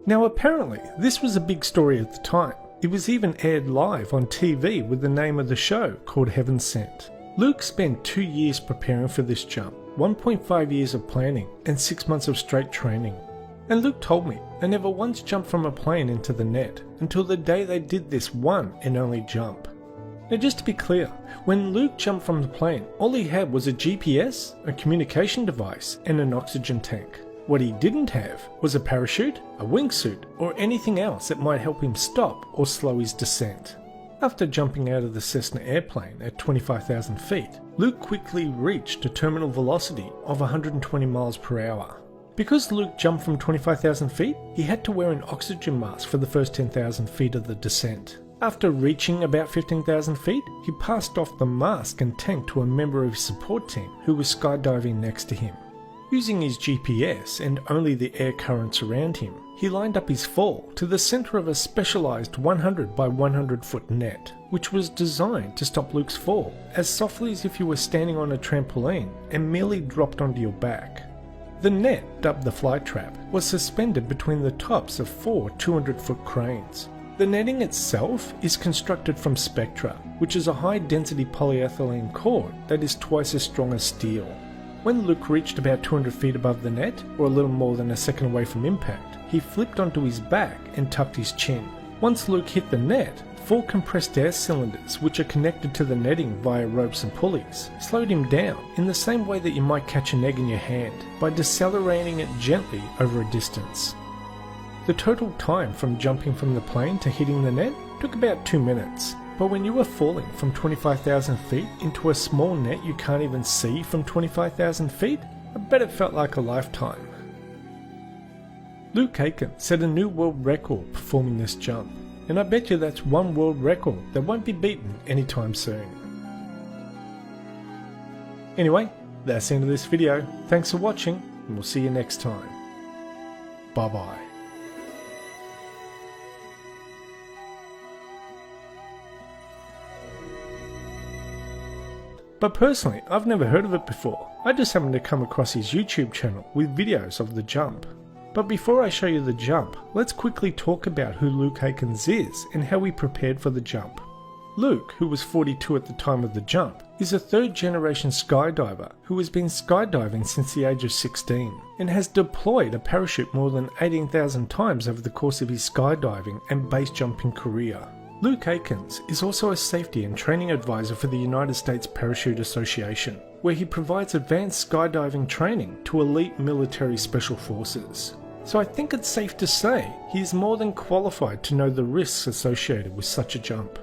Now apparently, this was a big story at the time. It was even aired live on TV with the name of the show called Heaven Sent. Luke spent 2 years preparing for this jump, 1.5 years of planning, and 6 months of straight training. And Luke told me they never once jumped from a plane into the net until the day they did this one and only jump. Now just to be clear, when Luke jumped from the plane, all he had was a GPS, a communication device, and an oxygen tank. What he didn't have was a parachute, a wingsuit, or anything else that might help him stop or slow his descent. After jumping out of the Cessna airplane at 25,000 feet, Luke quickly reached a terminal velocity of 120 miles per hour. Because Luke jumped from 25,000 feet, he had to wear an oxygen mask for the first 10,000 feet of the descent. After reaching about 15,000 feet, he passed off the mask and tank to a member of his support team who was skydiving next to him. Using his GPS and only the air currents around him, he lined up his fall to the center of a specialized 100 by 100 foot net, which was designed to stop Luke's fall as softly as if you were standing on a trampoline and merely dropped onto your back. The net, dubbed the fly trap, was suspended between the tops of 4 200-foot cranes. The netting itself is constructed from Spectra, which is a high-density polyethylene cord that is twice as strong as steel. When Luke reached about 200 feet above the net, or a little more than a second away from impact, he flipped onto his back and tucked his chin. Once Luke hit the net, 4 compressed air cylinders, which are connected to the netting via ropes and pulleys, slowed him down in the same way that you might catch an egg in your hand, by decelerating it gently over a distance. The total time from jumping from the plane to hitting the net took about 2 minutes, but when you were falling from 25,000 feet into a small net you can't even see from 25,000 feet, I bet it felt like a lifetime. Luke Aiken set a new world record performing this jump, and I bet you that's one world record that won't be beaten anytime soon. Anyway, that's the end of this video. Thanks for watching, and we'll see you next time. Bye bye. But personally, I've never heard of it before. I just happened to come across his YouTube channel with videos of the jump. But before I show you the jump, let's quickly talk about who Luke Aikens is and how he prepared for the jump. Luke, who was 42 at the time of the jump, is a third-generation skydiver who has been skydiving since the age of 16 and has deployed a parachute more than 18,000 times over the course of his skydiving and base jumping career. Luke Aikens is also a safety and training advisor for the United States Parachute Association, where he provides advanced skydiving training to elite military special forces. So I think it's safe to say he is more than qualified to know the risks associated with such a jump.